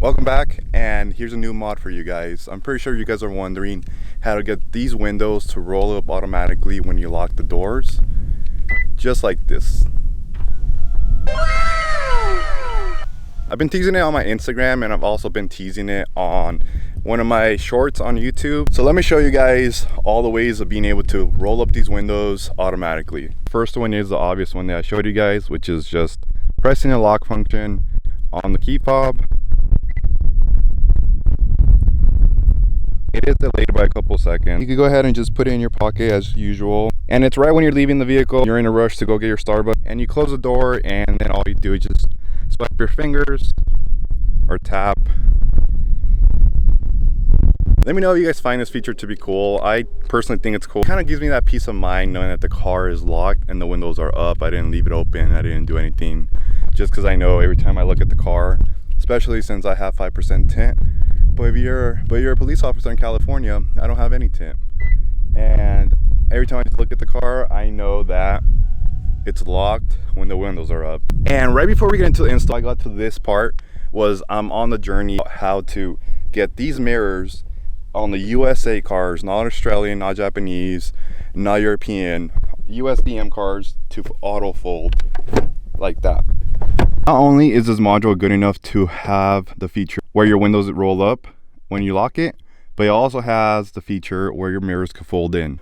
Welcome back, and here's a new mod for you guys. I'm pretty sure you guys are wondering how to get these windows to roll up automatically when you lock the doors, just like this. I've been teasing it on my Instagram, and I've also been teasing it on one of my shorts on YouTube. So let me show you guys all the ways of being able to roll up these windows automatically. First one is the obvious one that I showed you guys, which is just pressing the lock function on the key fob. It is delayed by a couple seconds. You can go ahead and just put it in your pocket as usual. And it's right when you're leaving the vehicle, you're in a rush to go get your Starbucks, and you close the door, and then all you do is just swipe your fingers or tap. Let me know if you guys find this feature to be cool. I personally think it's cool. It kind of gives me that peace of mind knowing that the car is locked and the windows are up. I didn't leave it open. I didn't do anything. Just because I know every time I look at the car, especially since I have 5% tint. But if you're a police officer in California, I don't have any tint. And every time I look at the car, I know that it's locked when the windows are up. And right before we get into the install, I got to this part, was I'm on the journey how to get these mirrors on the USA cars, not Australian, not Japanese, not European, USDM cars to auto fold like that. Not only is this module good enough to have the feature where your windows roll up when you lock it, but it also has the feature where your mirrors can fold in.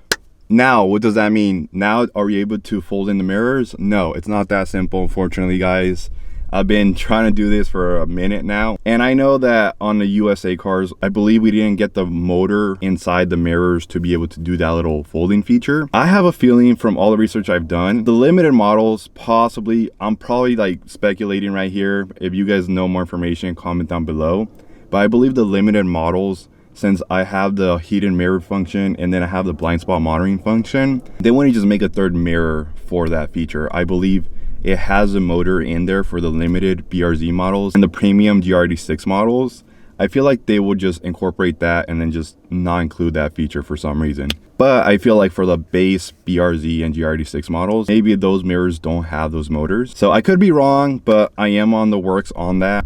Now, what does that mean? Now, are we able to fold in the mirrors? No, it's not that simple, unfortunately, guys. I've been trying to do this for a minute now, and I know that on the USA cars, I believe we didn't get the motor inside the mirrors to be able to do that little folding feature. I have a feeling from all the research I've done, the limited models, possibly, I'm probably like speculating right here. If you guys know more information, comment down below. But I believe the limited models, since I have the heated mirror function and then I have the blind spot monitoring function, they want to just make a third mirror for that feature. I believe it has a motor in there for the limited BRZ models and the premium GR86 models. I feel like they will just incorporate that and then just not include that feature for some reason. But I feel like for the base BRZ and GR86 models, maybe those mirrors don't have those motors. So I could be wrong, but I am on the works on that.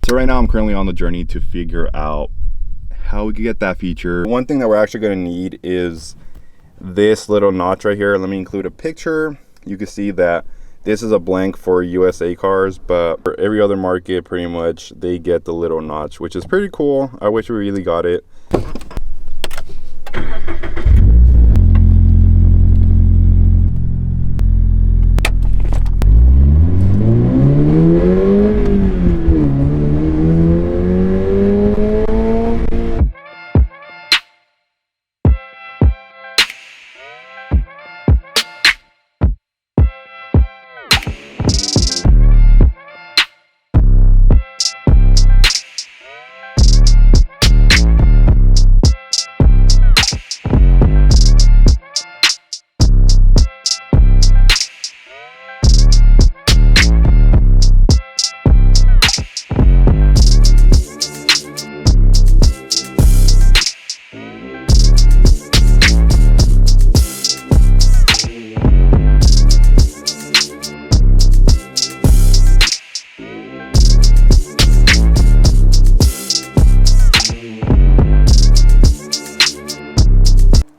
So right now I'm currently on the journey to figure out how we can get that feature. One thing that we're actually going to need is this little notch right here. Let me include a picture. You can see that this is a blank for USA cars, but for every other market, pretty much, they get the little notch, which is pretty cool. I wish we really got it.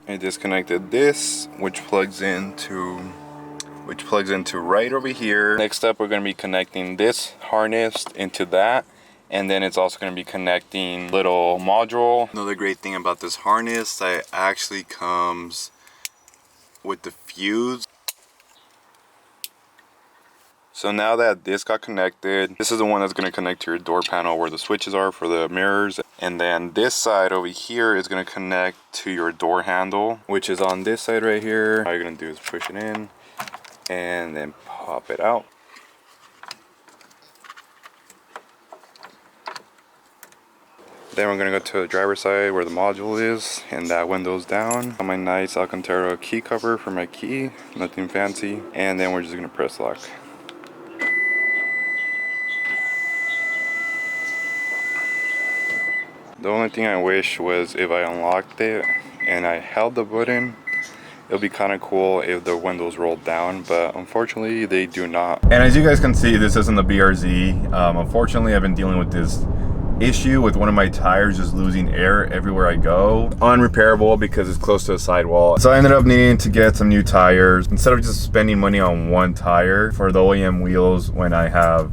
I disconnected this, which plugs into right over here. Next up, we're going to be connecting this harness into that, and then it's also going to be connecting little module. Another great thing about this harness that it actually comes with the fuse. So now that this got connected, this is the one that's going to connect to your door panel where the switches are for the mirrors. And then this side over here is going to connect to your door handle, which is on this side right here. All you're going to do is push it in and then pop it out. Then we're going to go to the driver's side where the module is, and that window's down. On my nice Alcantara key cover for my key, nothing fancy. And then we're just going to press lock. The only thing I wish was if I unlocked it and I held the button, it would be kind of cool if the windows rolled down, but unfortunately they do not. And as you guys can see, this isn't the BRZ. Unfortunately, I've been dealing with this issue with one of my tires just losing air everywhere I go. Unrepairable because it's close to a sidewall. So I ended up needing to get some new tires. Instead of just spending money on one tire for the OEM wheels when I have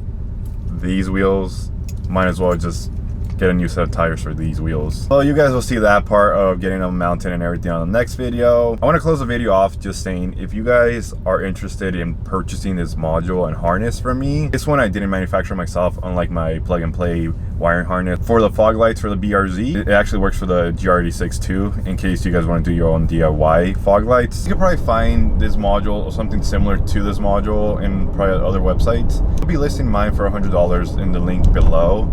these wheels, might as well just get a new set of tires for these wheels. Well, you guys will see that part of getting them mounted and everything on the next video. I want to close the video off just saying, if you guys are interested in purchasing this module and harness from me, this one I didn't manufacture myself, unlike my plug and play wiring harness. For the fog lights for the BRZ, it actually works for the GR86 too, in case you guys want to do your own DIY fog lights. You can probably find this module or something similar to this module in probably other websites. I'll be listing mine for $100 in the link below.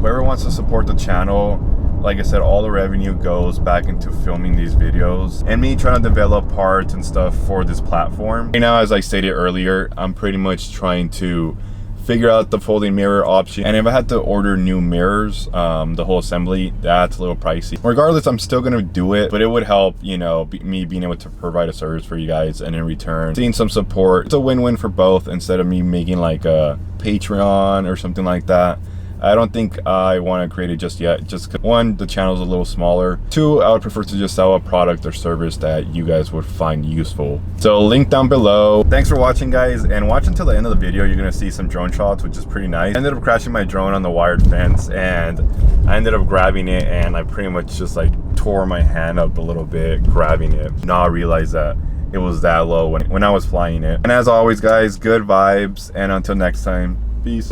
Whoever wants to support the channel, like I said, all the revenue goes back into filming these videos and me trying to develop parts and stuff for this platform. Right now, as I stated earlier, I'm pretty much trying to figure out the folding mirror option, and if I had to order new mirrors, the whole assembly, that's a little pricey. Regardless, I'm still gonna do it, but it would help, you know, me being able to provide a service for you guys, and in return seeing some support. It's a win-win for both, instead of me making like a Patreon or something like that. I don't think I want to create it just yet. Just one, the channel is a little smaller. Two, I would prefer to just sell a product or service that you guys would find useful. So link down below. Thanks for watching, guys, and watch until the end of the video. You're gonna see some drone shots, which is pretty nice. I ended up crashing my drone on the wired fence, and I ended up grabbing it, and I pretty much just like tore my hand up a little bit grabbing it. Now I realized that it was that low when I was flying it. And as always, guys, good vibes, and until next time, peace.